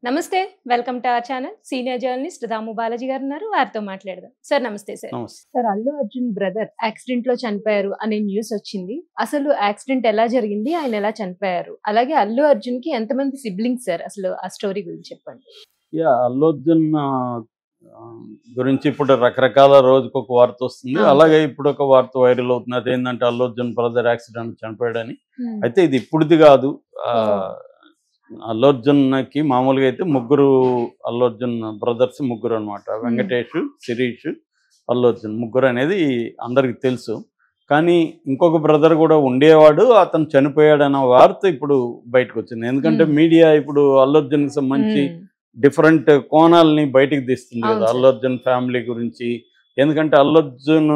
నమస్తే. Welcome to our channel. Senior journalist Damu Balaji గారు ఉన్నారు. వారితో మాట్లాడదాం. సార్ నమస్తే సార్. నమస్తే. Sir Allu Arjun brother accident లో చనిపోయారు అనే న్యూస్ వచ్చింది. అసలు యాక్సిడెంట్ ఎలా జరిగింది? ఆయన ఎలా చనిపోయారు? అలాగే అల్లు అర్జున్ కి ఎంతమంది సిబ్లింగ్స్ సార్? అసలు ఆ స్టోరీ గురించి చెప్పండి. అల్లు అర్జున్ గురించి ఇప్పుడు రకరకాల రోజుకొక వార్త వస్తుంది. అవును. అలాగే ఇప్పుడు ఒక వార్త వైరల్ అవుతుంది. అదేంటంటే అల్లు అర్జున్ బ్రదర్ యాక్సిడెంట్ చనిపోయాడని. అయితే ఇది ఇప్పుడుది కాదు. అల్లు అర్జున్కి మామూలుగా అయితే ముగ్గురు అల్లు అర్జున్ బ్రదర్స్ ముగ్గురు అనమాట. వెంకటేష్, శిరీష్, అల్లు అర్జున్ ముగ్గురు అనేది అందరికి తెలుసు. కానీ ఇంకొక బ్రదర్ కూడా ఉండేవాడు, అతను చనిపోయాడన్న వార్త ఇప్పుడు బయటకు వచ్చింది. ఎందుకంటే మీడియా ఇప్పుడు అల్లు అర్జున్కి సంబంధించి డిఫరెంట్ కోణాలని బయటికి తీస్తుంది కదా, అల్లు అర్జున్ ఫ్యామిలీ గురించి. ఎందుకంటే అల్లు అర్జున్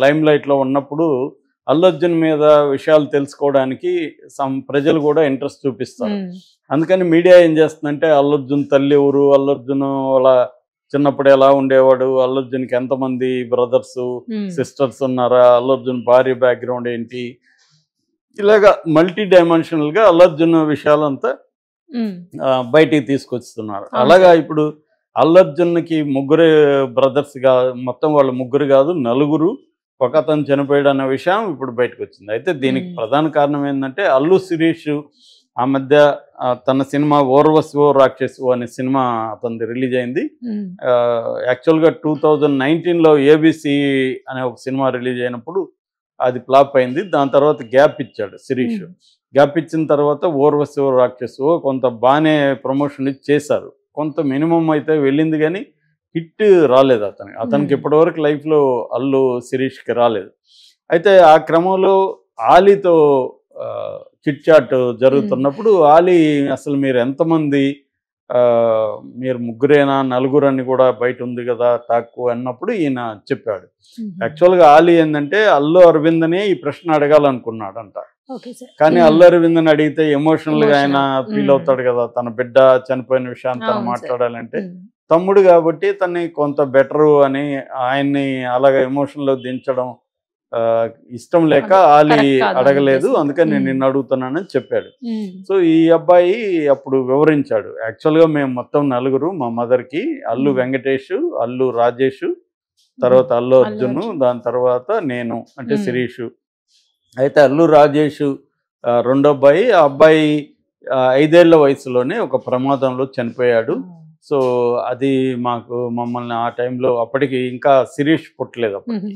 లైమ్ లైట్లో ఉన్నప్పుడు అల్లు అర్జున్ మీద విషయాలు తెలుసుకోవడానికి ప్రజలు కూడా ఇంట్రెస్ట్ చూపిస్తారు. అందుకని మీడియా ఏం చేస్తుందంటే అల్లు అర్జున్ తల్లి ఎవరు, అల్లు అర్జున్ అలా చిన్నప్పుడు ఎలా ఉండేవాడు, అల్లు అర్జున్కి ఎంతమంది బ్రదర్స్ సిస్టర్స్ ఉన్నారా, అల్లు అర్జున్ భార్య బ్యాక్గ్రౌండ్ ఏంటి, ఇలాగా మల్టీ డైమెన్షనల్గా అల్లు అర్జున్ విషయాలంతా బయటికి తీసుకొస్తున్నారు. అలాగా ఇప్పుడు అల్లు అర్జున్కి ముగ్గురు బ్రదర్స్ మొత్తం వాళ్ళు ముగ్గురు కాదు, నలుగురు. ఒక అతను చనిపోయాడు అన్న విషయం ఇప్పుడు బయటకు వచ్చింది. అయితే దీనికి ప్రధాన కారణం ఏంటంటే అల్లు శిరీష్ ఆ మధ్య తన సినిమా ఓర్వశివో రాక్షసు అనే సినిమా అతనిది రిలీజ్ అయింది. యాక్చువల్గా 2019లో ఏబిసి అనే ఒక సినిమా రిలీజ్ అయినప్పుడు అది ఫ్లాప్ అయింది. దాని తర్వాత గ్యాప్ ఇచ్చాడు శిరీష్. గ్యాప్ ఇచ్చిన తర్వాత ఓర్వశివో రాక్షసు కొంత బాగానే ప్రమోషన్ చేశారు. కొంత మినిమం అయితే వెళ్ళింది, కానీ హిట్ రాలేదు అతనికి ఇప్పటివరకు లైఫ్లో అల్లు శిరీష్కి రాలేదు. అయితే ఆ క్రమంలో ఆలీతో చిట్ చాట్ జరుగుతున్నప్పుడు ఆలీ అసలు మీరు ఎంతమంది, మీరు ముగ్గురేనా నలుగురు అని కూడా బయట ఉంది కదా టాక్ అన్నప్పుడు ఈయన చెప్పాడు. యాక్చువల్గా ఆలీ ఏంటంటే అల్లు అరవింద్నే ఈ ప్రశ్న అడగాలనుకున్నాడంట. కానీ అల్లు అరవింద్ని అడిగితే ఎమోషనల్గా ఆయన ఫీల్ అవుతాడు కదా, తన బిడ్డ చనిపోయిన విషయాన్ని తను మాట్లాడాలంటే. తమ్ముడు కాబట్టి తన్ని కొంత బెటరు అని ఆయన్ని అలాగే ఎమోషన్లో దించడం ఇష్టం లేక ఆలీ అడగలేదు. అందుకని నేను నిన్ను అడుగుతున్నానని చెప్పాడు. సో ఈ అబ్బాయి అప్పుడు వివరించాడు, యాక్చువల్గా మేము మొత్తం నలుగురు, మా మదర్కి అల్లు వెంకటేష్, అల్లు రాజేష్, తర్వాత అల్లు అర్జున్, దాని తర్వాత నేను అంటే శిరీష్. అయితే అల్లు రాజేష్ రెండో అబ్బాయి. ఆ అబ్బాయి 5 ఏళ్ల వయసులోనే ఒక ప్రమాదంలో చనిపోయాడు. సో అది మమ్మల్ని ఆ టైంలో అప్పటికి ఇంకా శిరీష్ పుట్టలేదు అప్పటికి.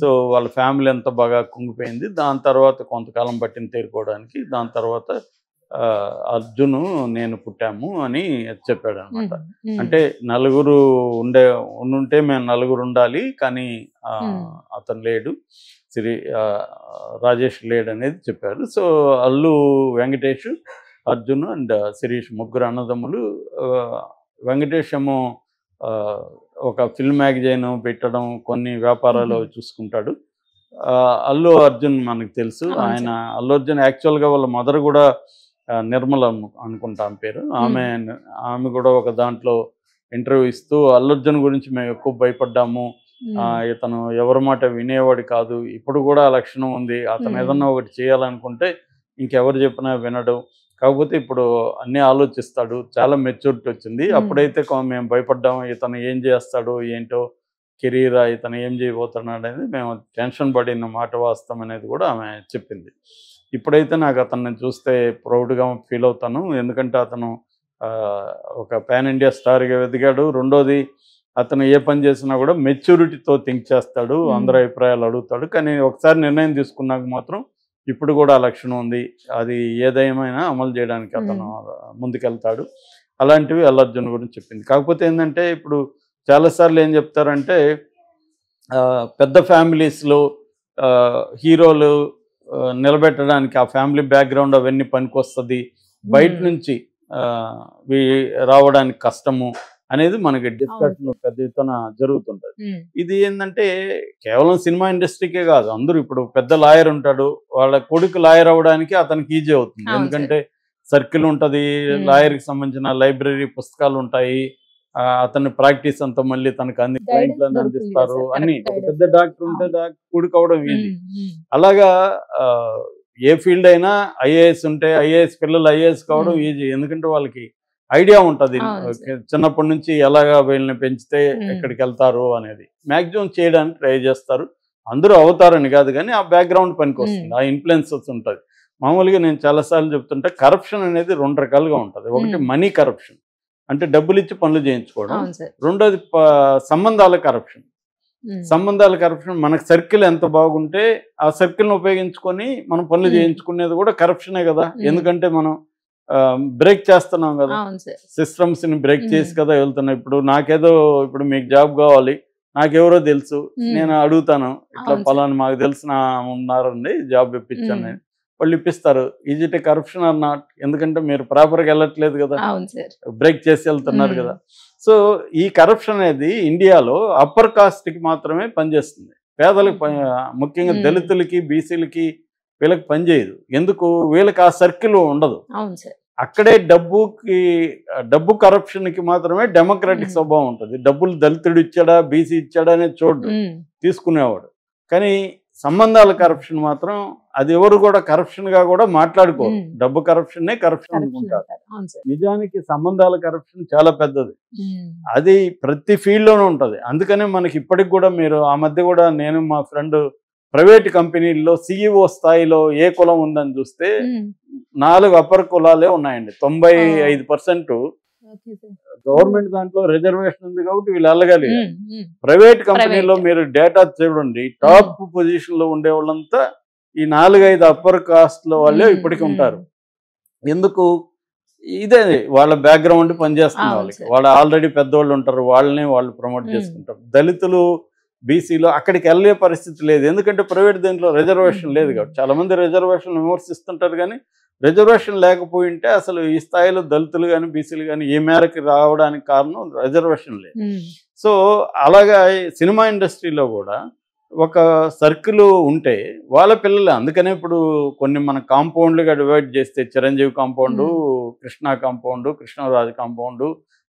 సో వాళ్ళ ఫ్యామిలీ అంతా బాగా కుంగిపోయింది. దాని తర్వాత కొంతకాలం పట్టిన తేరుకోవడానికి. దాని తర్వాత అర్జును నేను పుట్టాము అని చెప్పాడు అనమాట. అంటే నలుగురు ఉండుంటే మేము నలుగురు ఉండాలి, కానీ అతను లేడు, రాజేష్ లేడు అనేది చెప్పారు. సో అల్లు వెంకటేష్, అర్జున్ అండ్ శిరీష్ ముగ్గురు అన్నదమ్ములు. వెంకటేష్ ఏమో ఒక ఫిల్మ్ మ్యాగజైన్ పెట్టడం, కొన్ని వ్యాపారాలు చూసుకుంటాడు. అల్లు అర్జున్ మనకు తెలుసు. ఆయన అల్లు అర్జున్ యాక్చువల్గా వాళ్ళ మదర్ కూడా నిర్మల అనుకుంటాం పేరు. ఆమె కూడా ఒక దాంట్లో ఇంటర్వ్యూ ఇస్తూ అల్లు అర్జున్ గురించి మేము ఎక్కువ భయపడ్డాము, ఇతను ఎవరి మాట వినేవాడు కాదు, ఇప్పుడు కూడా ఆ లక్షణం ఉంది, అతను ఏదన్నా ఒకటి చేయాలనుకుంటే ఇంకెవరు చెప్పినా వినడు, కాకపోతే ఇప్పుడు అన్నీ ఆలోచిస్తాడు, చాలా మెచ్యూరిటీ వచ్చింది. అప్పుడైతే మేము భయపడ్డాము, ఇతను ఏం చేస్తాడు ఏంటో, కెరీరా ఇతను ఏం చేయబోతున్నాడు అనేది మేము టెన్షన్ పడిన మాట వాస్తవం అనేది కూడా ఆమె చెప్పింది. ఇప్పుడైతే నాకు అతన్ని చూస్తే ప్రౌడ్గా ఫీల్ అవుతాను. ఎందుకంటే అతను ఒక పాన్ ఇండియా స్టార్గా ఎదిగాడు. రెండోది అతను ఏ పని చేసినా కూడా మెచ్యూరిటీతో థింక్ చేస్తాడు, అందరి అభిప్రాయాలు అడుగుతాడు. కానీ ఒకసారి నిర్ణయం తీసుకున్నాక మాత్రం ఇప్పుడు కూడా ఆ లక్షణం ఉంది, అది ఏదేమైనా అమలు చేయడానికి అతను ముందుకెళ్తాడు. అలాంటివి అల్లు అర్జున్ గురించి చెప్పింది. కాకపోతే ఏంటంటే ఇప్పుడు చాలాసార్లు ఏం చెప్తారంటే పెద్ద ఫ్యామిలీస్లో హీరోలు నిలబెట్టడానికి ఆ ఫ్యామిలీ బ్యాక్గ్రౌండ్ అవన్నీ పనికొస్తుంది, బయట నుంచి రావడానికి కష్టము అనేది మనకి డిస్కషన్ పెద్ద ఎత్తున జరుగుతుంటుంది. ఇది ఏంటంటే కేవలం సినిమా ఇండస్ట్రీకే కాదు, అందరూ ఇప్పుడు పెద్ద లాయర్ ఉంటాడు, వాళ్ళ కొడుకు లాయర్ అవ్వడానికి అతనికి ఈజీ అవుతుంది. ఎందుకంటే సర్కిల్ ఉంటుంది, లాయర్కి సంబంధించిన లైబ్రరీ పుస్తకాలు ఉంటాయి, అతని ప్రాక్టీస్ అంతా మళ్ళీ తనకు అన్ని క్లయింట్లను అందిస్తారు, అన్ని. ఒక పెద్ద డాక్టర్ ఉంటే కొడుకు అవడం ఈజీ. అలాగా ఏ ఫీల్డ్ అయినా ఐఏఎస్ ఉంటే ఐఏఎస్ పిల్లలు ఐఏఎస్ కావడం ఈజీ. ఎందుకంటే వాళ్ళకి ఐడియా ఉంటుంది. అవును సార్. చిన్నప్పటి నుంచి ఎలాగా వీళ్ళని పెంచితే ఉమ్, ఎక్కడికి వెళ్తారు అనేది మ్యాక్సిమం చేయడానికి ట్రై చేస్తారు. అందరూ అవుతారని కాదు కానీ ఆ బ్యాక్గ్రౌండ్ పనికి వస్తుంది, ఆ ఇన్ఫ్లుయెన్సెస్ ఉంటుంది. మామూలుగా నేను చాలాసార్లు చెప్తుంటే కరప్షన్ అనేది 2 రకాలుగా ఉంటుంది. ఒకటి ఉమ్, మనీ కరప్షన్, అంటే డబ్బులు ఇచ్చి పనులు చేయించుకోవడం. అవును సార్. రెండోది సంబంధాల కరప్షన్. ఉమ్, సంబంధాల కరప్షన్, మనకు సర్కిల్ ఎంత బాగుంటే ఆ సర్కిల్ని ఉపయోగించుకొని మనం పనులు ఉమ్, చేయించుకునేది కూడా కరప్షనే కదా. ఉమ్, ఎందుకంటే మనం బ్రేక్ చేస్తున్నాం కదా, అవును సార్. సిస్టమ్స్ని బ్రేక్ చేసి ఉమ్, కదా వెళ్తున్నాం. ఇప్పుడు మీకు జాబ్ కావాలి, నాకెవరో తెలుసు, ఉమ్, నేను అడుగుతాను, ఇట్లా అవును సార్. పలానా మాకు తెలిసిన ఉన్నారండి జాబ్ ఇప్పించాను ఉమ్, నేను. వాళ్ళు ఇప్పిస్తారు. Is it a corruption or not? ఎందుకంటే మీరు ప్రాపర్గా వెళ్ళట్లేదు కదా, అవును సార్. బ్రేక్ చేసి వెళ్తున్నారు ఉమ్, కదా. సో ఈ కరప్షన్ అనేది ఇండియాలో అప్పర్ కాస్ట్కి మాత్రమే పనిచేస్తుంది. పేదలకు ముఖ్యంగా ఉమ్, దళితులకి, బీసీలకి, వీళ్ళకి పనిచేయదు. ఎందుకు? వీళ్ళకి ఆ సర్కిల్ ఉండదు. అవును సార్. అక్కడే డబ్బు కరప్షన్కి మాత్రమే డెమోక్రాటిక్ ఉమ్, స్వభావం ఉంటుంది. డబ్బులు దళితుడు ఇచ్చాడా, బీసీ ఇచ్చాడా అనేది చూడు, ఉమ్, తీసుకునేవాడు. కానీ సంబంధాల కరప్షన్ మాత్రం అది ఎవరు కూడా కరప్షన్గా కూడా మాట్లాడుకోరు. ఉమ్, డబ్బు కరప్షన్నే కరప్షన్ కరప్షన్ అనుకుంటారు. అంటారు. అవును సార్. నిజానికి సంబంధాల కరప్షన్ చాలా పెద్దది. ఉమ్, అది ప్రతి ఫీల్డ్లోనూ ఉంటుంది. అందుకనే మనకి ఇప్పటికి కూడా మీరు ఆ మధ్య కూడా నేను మా ఫ్రెండ్ ప్రైవేట్ కంపెనీల్లో సిఇఓ స్థాయిలో ఏ కులం ఉందని చూస్తే ఉమ్, 4 అప్పర్ కులాలే ఉన్నాయండి. 95% ఓకే సార్. గవర్నమెంట్ దాంట్లో రిజర్వేషన్ ఉంది కాబట్టి వీళ్ళు వెళ్ళగలిగారు. ఉమ్, ఉమ్, ప్రైవేట్ కంపెనీలో ప్రైవేట్. మీరు డేటా చూడండి, టాప్ పొజిషన్లో ఉండే వాళ్ళంతా ఈ 4-5 అప్పర్ కాస్ట్లో వాళ్ళే ఉమ్, ఇప్పటికి ఉమ్, ఉంటారు. ఎందుకు? ఇదే వాళ్ళ బ్యాక్గ్రౌండ్ పనిచేస్తుంది అవును వాళ్ళకి. సార్. వాళ్ళు ఆల్రెడీ పెద్దవాళ్ళు ఉంటారు, వాళ్ళని వాళ్ళు ప్రమోట్ ఉమ్, చేసుకుంటారు. దళితులు, బీసీలో అక్కడికి వెళ్ళే పరిస్థితి లేదు. ఎందుకంటే ప్రైవేట్ దీంట్లో ఉమ్, రిజర్వేషన్ లేదు ఉమ్, కాబట్టి. చాలామంది రిజర్వేషన్ విమర్శిస్తుంటారు కానీ రిజర్వేషన్ లేకపోయింటే అసలు ఈ స్థాయిలో దళితులు కానీ, బీసీలు కానీ ఏ మేరకు రావడానికి కారణం రిజర్వేషన్ లేదు. ఉమ్, సో అలాగా ఈ సినిమా ఇండస్ట్రీలో కూడా ఒక సర్కిల్ ఉంటే వాళ్ళ పిల్లలు, అందుకనే ఇప్పుడు కొన్ని మన కాంపౌండ్లుగా డివైడ్ చేస్తే చిరంజీవి కాంపౌండు, ఉమ్, Krishna compound, Krishnaraju compound,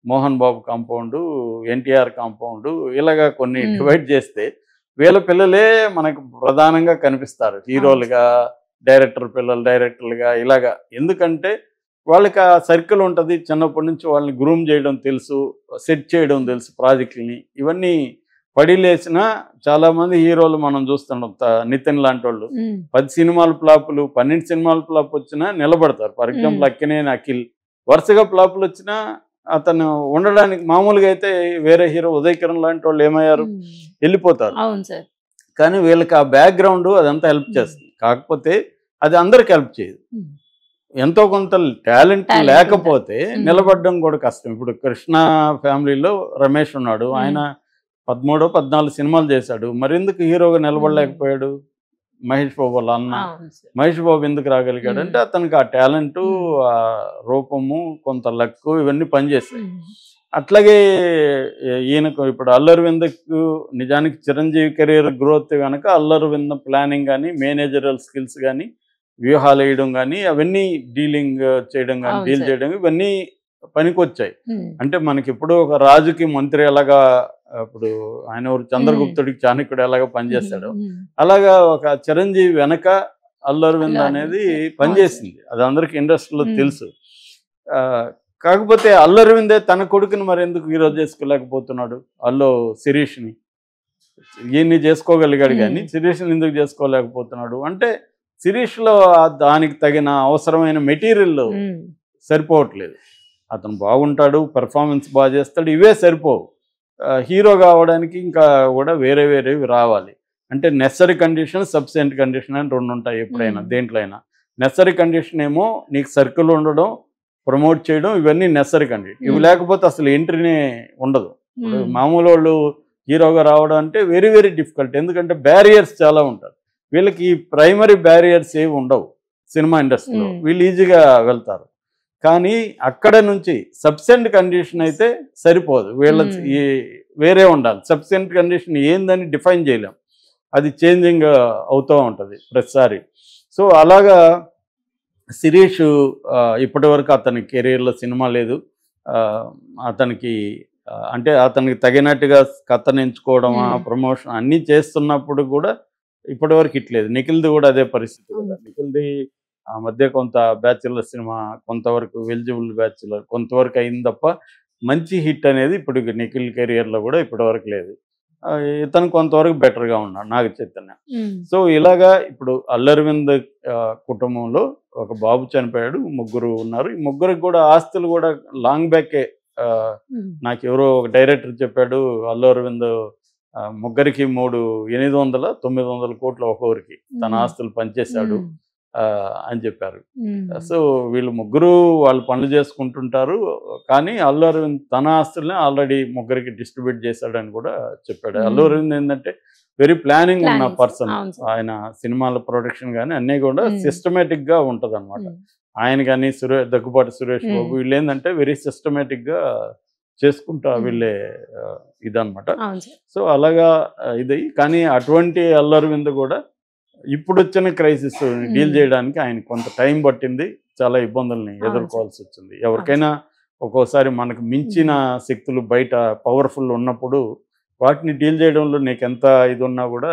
Mohan Babu compound, NTR compound, ఇలాగా కొన్ని ఉమ్, డివైడ్ చేస్తే వీళ్ళ పిల్లలే మనకు ప్రధానంగా కనిపిస్తారు అవును సార్. హీరోలుగా, డైరెక్టర్ పిల్లలు డైరెక్టర్లుగా ఇలాగా. ఎందుకంటే వాళ్ళకి ఆ సర్కిల్ ఉంటుంది. చిన్నప్పటి నుంచి వాళ్ళని గ్రూమ్ చేయడం తెలుసు, సెట్ చేయడం తెలుసు ప్రాజెక్టులని. ఇవన్నీ పడిలేసిన చాలామంది హీరోలు మనం చూస్తున్నాం. నితిన్ లాంటి వాళ్ళు ఉమ్, 10 సినిమాలు ఫ్లాపులు, 12 సినిమాలు ఫ్లాప్ వచ్చినా నిలబడతారు. For um, example Akkineni Akhil వరుసగా ఫ్లాపులు వచ్చినా అతను ఉండడానికి, మామూలుగా అయితే వేరే హీరో ఉదయ్ కిరణ్ లాంటి వాళ్ళు ఏమయ్యారు, ఉమ్, వెళ్ళిపోతారు. అవును సార్. కానీ వీళ్ళకి ఆ బ్యాక్గ్రౌండ్ అదంతా హెల్ప్ ఉమ్, చేస్తుంది. కాకపోతే అది అందరికి హెల్ప్ చేయదు. ఉమ్, ఎంతో కొంత టాలెంట్ టాలెంట్ ఉండాలి. లేకపోతే ఉమ్, నిలబడడం కూడా కష్టం. ఇప్పుడు కృష్ణ ఫ్యామిలీలో రమేష్ ఉన్నాడు. ఉమ్, ఆయన 13-14 సినిమాలు చేశాడు. మరెందుకు హీరోగా ఉమ్, నిలబడలేకపోయాడు? మహేష్ బాబు వాళ్ళ అన్న అవును సార్. మహేష్ బాబు ఎందుకు రాగలిగాడు అంటే ఉమ్, అతనికి ఆ టాలెంటు, ఉమ్, ఆ రూపము, కొంత లక్కు ఇవన్నీ పనిచేస్తాయి. ఉమ్, అట్లాగే ఈయనకు ఇప్పుడు అల్లు అరవింద్కు నిజానికి చిరంజీవి కెరీర్ గ్రోత్ కనుక అల్లు అరవింద్ ప్లానింగ్ కానీ, మేనేజరల్ స్కిల్స్ కానీ, వ్యూహాలు వేయడం కానీ, అవన్నీ డీలింగ్ చేయడం కానీ, అవును డీల్ సార్. చేయడం ఇవన్నీ పనికొచ్చాయి. ఉమ్, అంటే మనకి ఇప్పుడు ఒక రాజుకి మంత్రి ఎలాగా, ఇప్పుడు ఆయన ఉమ్, చంద్రగుప్తుడికి చాణక్యుడు ఎలాగా ఉమ్, పనిచేస్తాడో ఉమ్, అలాగా ఒక చిరంజీవి వెనక అల్లు అరవింద్ అల్లు అనేది అరవింద్ సార్. అవును సార్. పనిచేసింది. అది అందరికి ఇండస్ట్రీలో ఉమ్, తెలుసు. ఆ, కాకపోతే అల్లు అరవిందే తన కొడుకుని మరి ఎందుకు హీరో చేసుకోలేకపోతున్నాడు? శిరీష్ని ఈయన్ని చేసుకోగలిగాడు కానీ ఉమ్, శిరీష్ని ఎందుకు చేసుకోలేకపోతున్నాడు అంటే శిరీష్లో దానికి తగిన అవసరమైన మెటీరియల్ ఉమ్, సరిపోవట్లేదు. అతను బాగుంటాడు, పెర్ఫార్మెన్స్ బాగా చేస్తాడు, ఇవే సరిపోవు. హీరో కావడానికి ఇంకా కూడా వేరే వేరేవి రావాలి. అంటే నెసరీ కండిషన్, సబ్సెంట్ కండిషన్ అని 2 ఉంటాయి ఎప్పుడైనా ఉమ్, దేంట్లో అయినా. నెసరీ కండిషన్ ఏమో నీకు సర్కిల్ ఉండడం, ప్రమోట్ చేయడం, ఇవన్నీ నెసరీ కండిషన్. ఇవి ఉమ్, లేకపోతే అసలు ఎంట్రీనే ఉండదు. ఇప్పుడు ఉమ్, మామూలు వాళ్ళు హీరోగా రావడం అంటే వెరీ వెరీ డిఫికల్ట్. ఎందుకంటే బ్యారియర్స్ చాలా ఉంటాయి. వీళ్ళకి ఈ ప్రైమరీ బ్యారియర్స్ ఏవి ఉండవు సినిమా ఇండస్ట్రీలో, ఉమ్, వీళ్ళు ఈజీగా వెళ్తారు. కానీ అక్కడ నుంచి సబ్సెంట్ కండిషన్ అయితే సరిపోదు. వీళ్ళ ఉమ్, ఈ వేరే ఉండాలి. సబ్సెంట్ కండిషన్ ఏందని డిఫైన్ చేయలేం, అది చేంజింగ్ అవుతూ ఉంటుంది ప్రతిసారి. సో అలాగా శిరీష్ ఇప్పటి వరకు అతని కెరీర్లో సినిమా లేదు. ఆ, అతనికి అంటే అతనికి తగినట్టుగా కథను ఎంచుకోవడమా, ఉమ్, ప్రమోషన్ అన్నీ చేస్తున్నప్పుడు కూడా ఇప్పటివరకు ఇట్లేదు. నిఖిల్ది కూడా అదే పరిస్థితి కదా. అవును. నిఖిల్ది ఆ మధ్య కొంత బ్యాచులర్ సినిమా కొంతవరకు ఎలిజిబుల్ బ్యాచులర్ కొంతవరకు అయింది తప్ప మంచి హిట్ అనేది ఇప్పుడు నిఖిల్ కెరియర్లో కూడా ఇప్పటివరకు లేదు. ఇతను కొంతవరకు బెటర్గా ఉన్నాడు నాగ చైతన్య. సో ఇలాగా ఇప్పుడు అల్లు అరవింద్ కుటుంబంలో ఒక బాబు చనిపోయాడు, ముగ్గురు ఉన్నారు. ఈ ముగ్గురికి కూడా ఆస్తులు కూడా లాంగ్ బ్యాకే. నాకు ఎవరో ఒక డైరెక్టర్ చెప్పాడు, అల్లు అరవింద్ ముగ్గురికి 800-900 కోట్లు ఒక్కొక్కరికి తన ఆస్తులు పనిచేశాడు అని చెప్పారు. సో వీళ్ళు ముగ్గురు వాళ్ళు పనులు చేసుకుంటుంటారు, కానీ అల్లు అరవింద్ తన ఆస్తుల్ని ఆల్రెడీ ముగ్గురికి డిస్ట్రిబ్యూట్ చేశాడని కూడా చెప్పాడు. అల్లు అరవింద్ ఏంటంటే వెరీ ప్లానింగ్ ఉన్న పర్సన్. ఆయన సినిమాల ప్రొడక్షన్ కానీ అన్నీ కూడా సిస్టమేటిక్ గా ఉంటది అనమాట. ఆయన కానీ దగ్గుబాటి సురేష్ బాబు వీళ్ళు ఏంటంటే వెరీ సిస్టమేటిక్ గా చేసుకుంటా వీళ్ళే ఇదనమాట. సో అలాగా ఇది. కానీ అటువంటి అల్లు అరవింద్ కూడా ఇప్పుడు వచ్చిన క్రైసిస్ డీల్ చేయడానికి ఆయన కొంత టైం పట్టింది, చాలా ఇబ్బందుల్ని ఎదుర్కోవాల్సి వచ్చింది. ఎవరికైనా ఒక్కోసారి మనకు మించిన శక్తులు బయట పవర్ఫుల్ ఉన్నప్పుడు వాటిని డీల్ చేయడంలో నీకు ఎంత ఇది ఉన్నా కూడా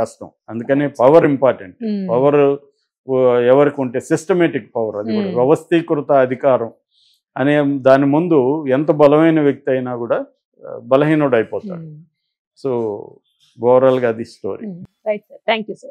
కష్టం. అందుకని పవర్ ఇంపార్టెంట్. పవర్ ఎవరికి ఉంటే సిస్టమేటిక్ పవర్, అది కూడా వ్యవస్థీకృత అధికారం అనే దాని ముందు ఎంత బలమైన వ్యక్తి అయినా కూడా బలహీనుడు అయిపోతాడు. సో ఓవరాల్గా అది story. Right sir, thank you sir.